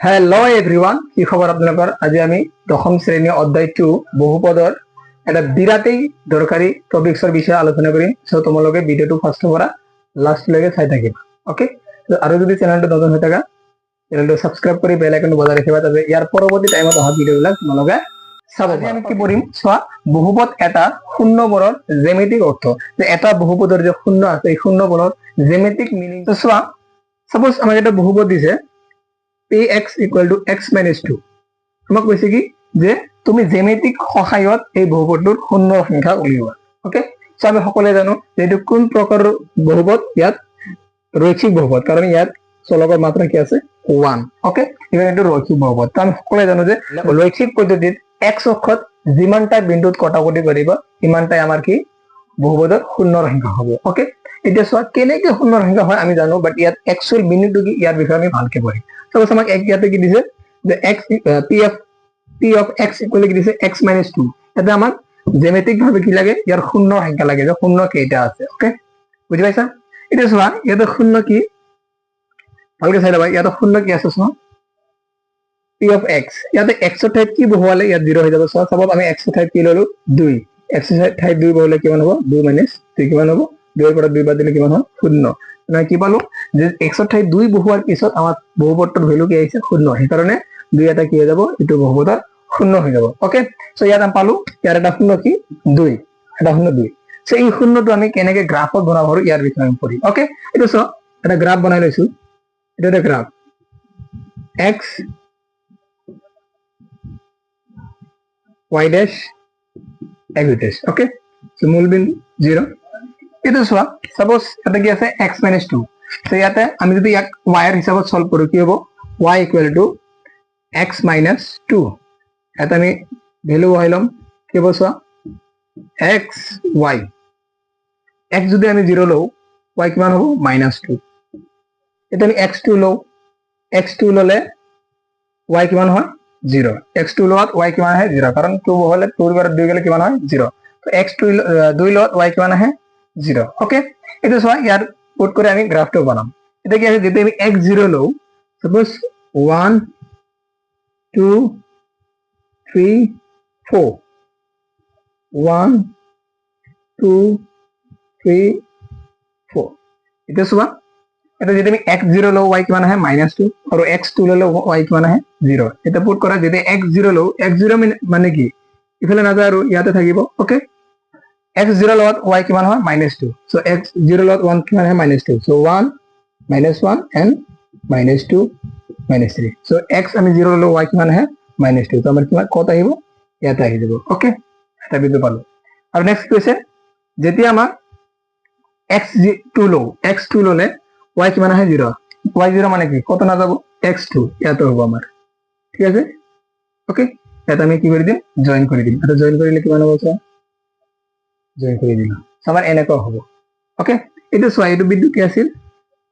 hello everyone কি খবৰ আপোনালোকৰ আজি আমি দশম শ্ৰেণীৰ অধ্যায় 2 বহুপদৰ এটা বিৰাটেই দৰকাৰী টপিকছৰ বিষয়ে আলোচনা কৰিম সো তোমালোকে ভিডিওটো ফাৰ্ষ্ট পৰা লাষ্ট লৈকে চাই থাকিবা ওকে আৰু যদি চেনেলটো নতুন হৈ থাকা চেনেলটো সাবস্ক্ৰাইব কৰি বেল আইকনটো বজাই ৰাখিবা যাতে ইয়াৰ পৰৱৰ্তী টাইমত অহা ভিডিওবিলাক তোমালোকে চাব পাৰা আমি কি কৰিম চোৱা বহুপদ এটা শূন্যবোৰৰ জ্যামিতিক অৰ্থ যে এটা বহুপদৰ যে শূন্য আছে এই শূন্যবোৰৰ জ্যামিতিক মিনিং তো চোৱা সাপোজ আমাক এটা বহুপদ দিছে ax equal to x minus 2 আমাক কৈছে কি যে তুমি জ্যামিতিক সহায়ত এই বহুপদটোৰ শূন্য সংখ্যা উলিওৱা ওকে সো আমি সকলোৱে জানো যে এইটো কোন প্ৰকাৰৰ বহুপদ ইয়াত ৰৈখিক বহুপদ কাৰণ ইয়াত চলকৰ মাত্ৰা কি আছে 1 ওকে ইভেন এইটো ৰৈখিক বহুপদ তো আমি সকলোৱে জানো যে ৰৈখিক পদ্ধতিত x অক্ষত যিমানটা বিন্দুত কটাকটি কৰিব ইমানটাই আমাৰ কি বহুপদৰ শূন্য সংখ্যা হ'ব ওকে এতিয়া চোৱা কেনেকৈ শূন্য সংখ্যা হয় আমি জানো বাট ইয়াত একচুয়াল মিনিংটো কি ইয়াৰ বিষয়ে আমি ভালকে পঢ়িম সপোজ আমাক এক ইয়াতে কি দিছে যে x p of x equal কি দিছে x minus 2 এটা আমাক জ্যামিতিক ভাবে কি লাগে ইয়াৰ শূন্য সংখ্যা লাগে যে শূন্য কেইটা আছে ওকে বুজি পাইছা এটা চোৱা ইয়াতে শূন্য কি ভালকে চাই লবা ইয়াতে শূন্য কি আছে চোৱা p of x ইয়াতে x ৰ ঠাইত কি বহুৱালে ইয়াত 0 হৈ যাব চোৱা সপোজ আমি x ৰ ঠাইত কি ললো 2 x ৰ ঠাইত 2 বহুৱালে কিমান হ'ব 2 minus 3 কিমান হ'ব 2 ৰ পৰা 2 বাদ দিলে কিমান হয় শূন্য মানে কি পালো যে x ৰ ঠাইত 2 বহুৱাৰ পিছত আমাৰ বহুপদৰ ভ্যালু কি আহিছে শূন্য সেই কাৰণে 2 এটা কি হৈ যাব এটো বহুপদৰ শূন্য হৈ যাব ওকে সো ইয়াত আমি পালো ইয়াৰ এটা শূন্য কি 2 এটা শূন্য 2 সো এই শূন্যটো আমি কেনেকৈ গ্ৰাফত বনাব পাৰো ইয়াৰ বিষয়ে আমি পঢ়িম ওকে এটো সো এটা গ্ৰাফ বনাই লৈছো এটা এটা graph x y dash x dash okay so মূল বিন্দু 0 এটা চোৱা সাপোজ এটা কি আছে x minus 2 সো ইয়াতে আমি যদি ইয়াক y এর হিসাবত সলভ কৰো কি হ'ব y equal to x minus 2 এটা আমি ভ্যালু হইলাম কি হ'ব চোৱা x y x যদি আমি 0 লও y কিমান হ'ব -2 এটা আমি x2 লও x2 ললে y কিমান হয় 0 x2 লগত y কিমান হয় 0 কাৰণ 2 হলে 2 ৰ পৰা 2 গলে কিমান হয় 0 তো x2 2 লগত y কিমান আহে 0 ওকে এটা চোৱা ইয়াৰ পুট করে আমি গ্রাফটো বানাম এটা কি আছে যদি আমি x0 লও সাপোজ 1 2 3 4 1 2 3 4 এটা চোৱা এটা যদি আমি x0 লও y কিমান আহে -2 আৰু x2 ললে y কিমান আহে 0 এটা পুট কৰা যদি x0 লও x0 মানে কি ইফালে না যায় আৰু ইয়াতে থাকিব ওকে x0 লগত y কিমান হয় -2 so x0 লগত 1 কিমান হয় -2 so 1 -1 and -2 -3 so x আমি 0 লও y কিমান হয় -2 তো আমাৰ কিমান কত আহিব ইয়াতে আহি যাব ওকে এটা বিন্দু পালো আৰু নেক্সট কোৱেশ্চন যেতিয়া আমাৰ x2 লও x2 ললে y কিমান হয় 0 y0 মানে কি কত না যাব x2 ইয়াতে হ'ব আমাৰ ঠিক আছে ওকে এটা আমি কি কৰি দিম জয়েন কৰি দিম এটা জয়েন কৰিলে কিমান হ'ব চোৱা জয়েন কৰি দিলা সমান এনেকৈ হ'ব ওকে এটা চোৱা এইটো বিন্দু কি আছিল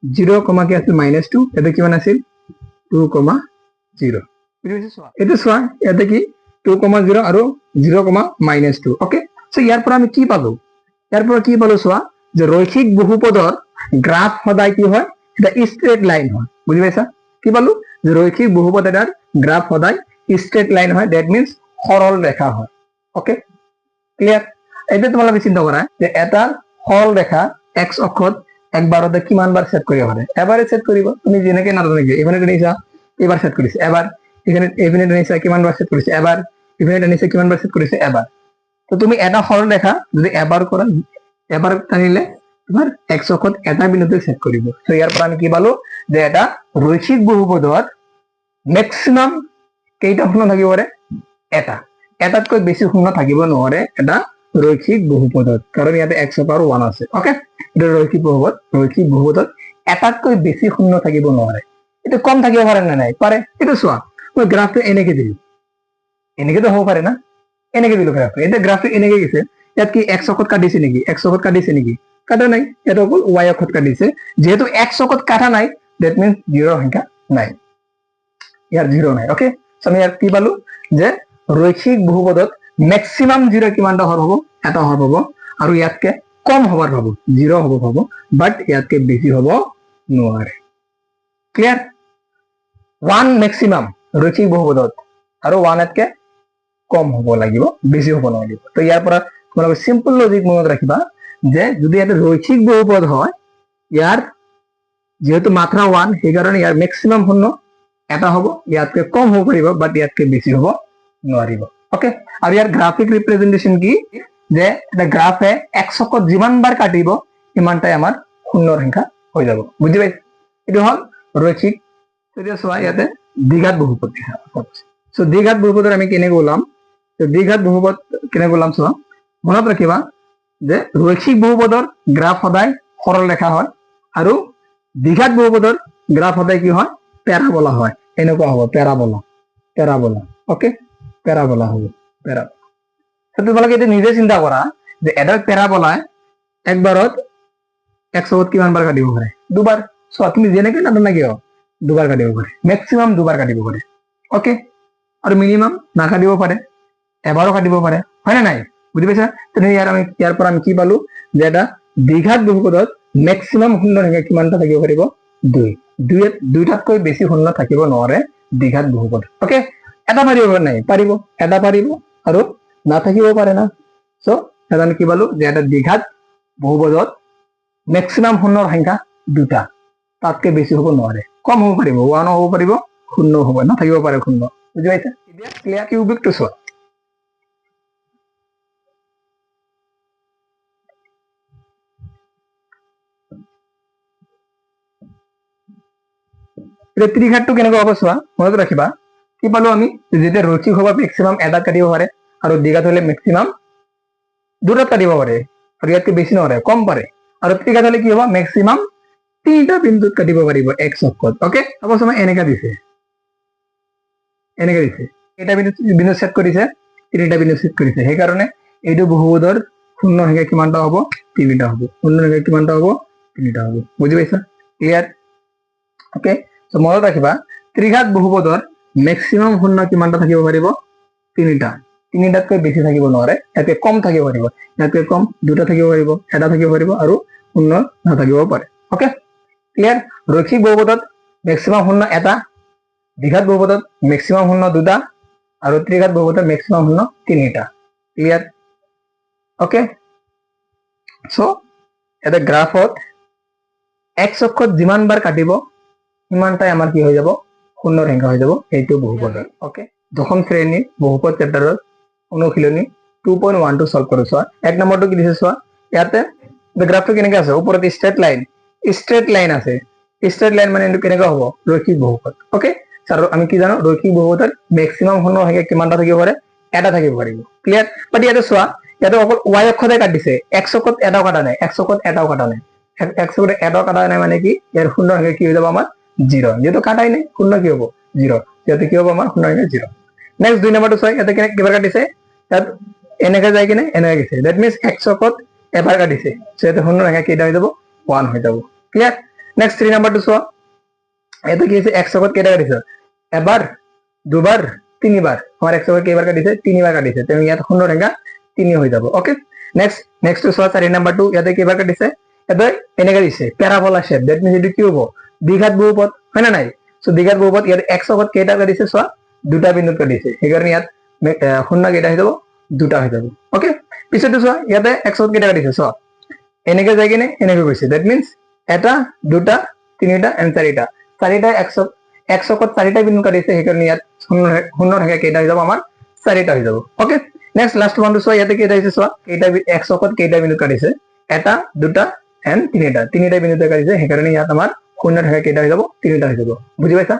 0, কি আছিল -2 এটা কিমান আছিল 2, 0 এটা চোৱা ইয়াতে কি 2, 0 আৰু 0, -2 ওকে সো ইয়াৰ পৰা আমি কি পালো চোৱা যে ৰৈখিক বহুপদৰ গ্ৰাফ সদায় কি হয় এটা স্ট্ৰেট লাইন হয় বুজি পাইছা কি পালো যে ৰৈখিক বহুপদ এটাৰ গ্ৰাফ সদায় স্ট্ৰেট লাইন হয় দ্যাট মিন্স সৰল ৰেখা হয় ওকে ক্লিয়াৰ এটা তোমালোকে চিন্তা কৰা যে এটা সৰল ৰেখা x অক্ষত একবাৰতে কিমান বাৰ সেট কৰিব পাৰে এবাৰে সেট কৰিব তুমি যেনেকৈ নাজানিবা ইভানে নিছা এবাৰ সেট কৰিছে এবাৰ ইভানে নিছা কিমান বাৰ সেট কৰিছে এবাৰ ইভানে নিছা কিমান বাৰ সেট কৰিছে এবাৰ তো তুমি এটা সৰল ৰেখা যদি এবাৰ কৰা এবাৰ টানিলে তোমাৰ x অক্ষত এটা বিন্দুতে সেট কৰিব তো ইয়াৰ পৰা আমি কি পালো যে এটা ৰৈখিক বহুপদৰ ম্যাক্সিমাম কেইটা শূন্য থাকিব পাৰে এটাতকৈ বেছি শূন্য থাকিব নোৱাৰে এটা রৈখিক বহুপদত কারণ ইয়াতে x এর পাওয়ার 1 আছে ওকে এটা রৈখিক বহুপদত এটাতকৈ বেছি শূন্য থাকিব নোৱাৰে এটা কম থাকিব পাৰে না নাই পাৰে এটা চোৱা মই গ্ৰাফটো এনেকে দিলো এনেকে তো হ'ব পাৰে না এনেকে দিলো গ্ৰাফটো এটা গ্ৰাফটো এনেকে গেছে ইয়াত কি x অক্ষত কাটিছে নেকি x অক্ষত কাটিছে নেকি কাটা নাই এটা অকল y অক্ষত কাটিছে যেহেতু x অক্ষত কাটা নাই দ্যাট মিন্স 0 সংখ্যা নাই ইয়াৰ 0 নাই ওকে সো আমি ইয়াত কি পালো যে ৰৈখিক বহুপদত ম্যাক্সিমাম 0 কিমানটা হৰ হ'ব এটা হৰ হ'ব আৰু ইয়াতকে কম হবার পাবো 0 হ'ব পাবো বাট ইয়াতকে বেছি হ'ব নোৱাৰে ক্লিয়াৰ 1 ম্যাক্সিমাম ৰৈখিক বহুপদত আৰু 1 এতকে কম হ'ব লাগিব বেছি হ'ব নালাগিব তো ইয়াৰ পৰা তোমালোকে সিম্পল লজিক মনত ৰাখিবা যে যদি এটা ৰৈখিক বহুপদ হয় ইয়াৰ যেহেতু মাত্ৰা 1 সেই কাৰণে ইয়াৰ ম্যাক্সিমাম শূন্য এটা হ'ব ইয়াতকে কম হ'ব পাৰিব বাট ইয়াতকে বেছি হ'ব নোৱাৰিব ওকে আৰু ইয়াৰ গ্ৰাফিক ৰিপ্ৰেজেন্টেশন কি যে এটা গ্ৰাফে x অক্ষত যিমান বাৰ কাটিব ইমানটাই আমাৰ শূন্যৰ সংখ্যা হৈ যাব বুজি পাইছে এটো হল ৰৈখিক তেতিয়া চোৱা ইয়াতে দ্বিঘাত বহুপদ সো দ্বিঘাত বহুপদৰ আমি কেনেকৈ ওলাম তো দ্বিঘাত বহুপদ কেনেকৈ ওলাম চোৱা মনত ৰাখিবা যে ৰৈখিক বহুপদৰ গ্ৰাফ সদায় সৰল ৰেখা হয় আৰু দ্বিঘাত বহুপদৰ গ্ৰাফ সদায় কি হয় প্যাৰাবোলা হয় এনেকুৱা হ'ব প্যাৰাবোলা ওকে প্যাৰাবোলা হ'ব প্যাৰাবোলা তো তোমালোকে এটা নিজে চিন্তা কৰা যে এডাল প্যাৰাবোলায় একবাৰত x অক্ষত কিমান বাৰ কাটিব পাৰে দুবাৰ সো তুমি যেনেকৈ নাজানা কিয় দুবাৰ কাটিব পাৰে ম্যাক্সিমাম দুবাৰ কাটিব পাৰে ওকে আৰু মিনিমাম না কাটিব পাৰে এবাৰো কাটিব পাৰে হয় না নাই বুজি পাইছা তেনে ইয়াৰ পৰা আমি কি পালো যে এটা দ্বিঘাত বহুপদত ম্যাক্সিমাম শূন্য সংখ্যা কিমানটা থাকিব পাৰিব 2 দুইটাতকৈ বেছি শূন্য থাকিব নোৱাৰে দ্বিঘাত বহুপদ ওকে এটা পাৰিব নাই পাৰিব এটা পাৰিব আৰু না থাকিব পাৰে না সো এটা আমি কি পালো যে এটা দ্বিঘাত বহুপদত ম্যাক্সিমাম শূন্যৰ সংখ্যা দুটা তাতকে বেছি হ'ব নোৱাৰে কম হ'ব পাৰিব 1 হ'ব পাৰিব শূন্য হ'ব না থাকিব পাৰে শূন্য বুজি পাইছা এতিয়া ক্লিয়াৰ কিউবিকটো চোৱা এটা ত্ৰিঘাতটো কেনেকৈ হ'ব চোৱা মনত ৰাখিবা কি পালো আমি যেতিয়া ৰৈখিক হ'ব ম্যাক্সিমাম এটা কাটিব পাৰে আৰু দ্বিঘাত হলে ম্যাক্সিমাম দুটা কাটিব পাৰে আৰু ইয়াতকে বেছি নোৱাৰে কম পাৰে আৰু ত্ৰিঘাত হলে কি হ'ব ম্যাক্সিমাম তিনিটা বিন্দুত কাটিব পাৰিব x অক্ষত ওকে সাপোজ আমাৰ এনেকা দিছে এটা বিন্দু সেট কৰিছে তিনিটা বিন্দু সেট কৰিছে সেই কাৰণে এইটো বহুপদৰ শূন্য সংখ্যা কিমানটা হ'ব তিনিটা হ'ব শূন্য সংখ্যা কিমানটা হ'ব তিনিটা হ'ব বুজি পাইছা ক্লিয়াৰ ওকে সো মনত ৰাখিবা ত্ৰিঘাত বহুপদৰ ম্যাক্সিমাম শূন্য কিমানটা থাকিব পাৰিব তিনিটাতকৈ বেছি থাকিব নোৱাৰে ইয়াতকে কম থাকিব পাৰিব ইয়াতকে কম দুটা থাকিব পাৰিব এটা থাকিব পাৰিব আৰু শূন্য নাথাকিব পাৰে ওকে ক্লিয়াৰ ৰৈখিক বহুপদত ম্যাক্সিমাম শূন্য এটা দ্বিঘাত বহুপদত ম্যাক্সিমাম শূন্য দুটা আৰু ত্ৰিঘাত বহুপদত ম্যাক্সিমাম শূন্য তিনিটা ক্লিয়াৰ ওকে সো এটা গ্ৰাফত x অক্ষত যিমান বাৰ কাটিব ইমানটাই আমাৰ কি হৈ যাব শূন্যৰ সংখ্যা হৈ যাব এইটো বহুপদৰ ওকে দশম শ্ৰেণীৰ বহুপদ চেপ্টাৰৰ অনুশীলনী 2.1 টো সলভ কৰি চোৱা এক নম্বৰটো কি দিছে চোৱা ইয়াতে গ্ৰাফটো কেনেকৈ আছে ওপৰত স্ট্ৰেট লাইন আছে স্ট্ৰেট লাইন মানে কেনেকুৱা হ'ব ৰৈখিক বহুপদ ওকে আৰু আমি কি জানো ৰৈখিক বহুপদৰ ম্যাক্সিমাম শূন্য সংখ্যা কিমানটা থাকিব পাৰে এটা থাকিব পাৰিব ক্লিয়াৰ বাট ইয়াতে চোৱা ইয়াতে অকল y অক্ষতে কাটিছে x অক্ষত এটাও কাটা নাই x অক্ষত এটাও কাটা নাই x অক্ষত এটাও কাটা নাই মানে কি ইয়াৰ শূন্য সংখ্যা কি হৈ যাব আমাৰ 0 যেহেতু কাটাই নাই শূন্য কি হ'ব 0 ইয়াতে কি হ'ব আমাৰ শূন্য সংখ্যা 0 নেক্সট দুই নম্বৰটো চোৱা ইয়াতে কিমান কাটিছে তাত এনেকৈ যায় কিনে এনেকৈ গৈছে দ্যাট মিন্স x অক্ষত এবাৰ কাটিছে সো ইয়াতে শূন্য সংখ্যা কেইটা হৈ যাব 1 হৈ যাব ক্লিয়াৰ নেক্সট 3 নম্বৰটো চোৱা এটা কি আছে x অক্ষত কেইটা কাটিছে এবাৰ দুবাৰ তিনিবাৰ আমাৰ x অক্ষত কেইবাৰ কাটিছে তিনিবাৰ কাটিছে তেনে ইয়াত শূন্য সংখ্যা 3 হৈ যাব ওকে নেক্সট চোৱা 4 নম্বৰটো ইয়াতে কেইবাৰ কাটিছে এটা এনেকৈ দিছে প্যারাবোলা শেপ দ্যাট মিন্স এটো কি হ'ব দ্বিঘাত বহুপদ হয় না নাই সো দ্বিঘাত বহুপদ ইয়াত x অক্ষত কেইটা কাটিছে চোৱা দুটা বিন্দুত কাটিছে সেই কাৰণে ইয়াত শূন্য কেইটা হৈ যাব দুটা হৈ যাব ওকে পিছতো চোৱা ইয়াতে x অক্ষত কেইটা কাটিছে চোৱা এনেকৈ যায় কিনে এনেকৈ গৈছে দ্যাট মিন্স এটা দুটা তিনিটা এন্ড চাৰিটা x অক্ষত চাৰিটা বিন্দু কাটিছে সেই কাৰণে ইয়াত শূন্য সংখ্যা কেইটা হৈ যাব আমাৰ চাৰিটা হৈ যাব ওকে নেক্সট লাষ্ট ওয়ানটো চোৱা ইয়াতে কেইটা হৈছে চোৱা কেইটা x অক্ষত কেইটা বিন্দু কাটিছে এটা দুটা এন্ড তিনিটা বিন্দুতে কাটিছে সেই কাৰণে ইয়াত আমাৰ শূন্য সংখ্যা কেইটা হৈ যাব তিনিটা হৈ যাব বুজি পাইছা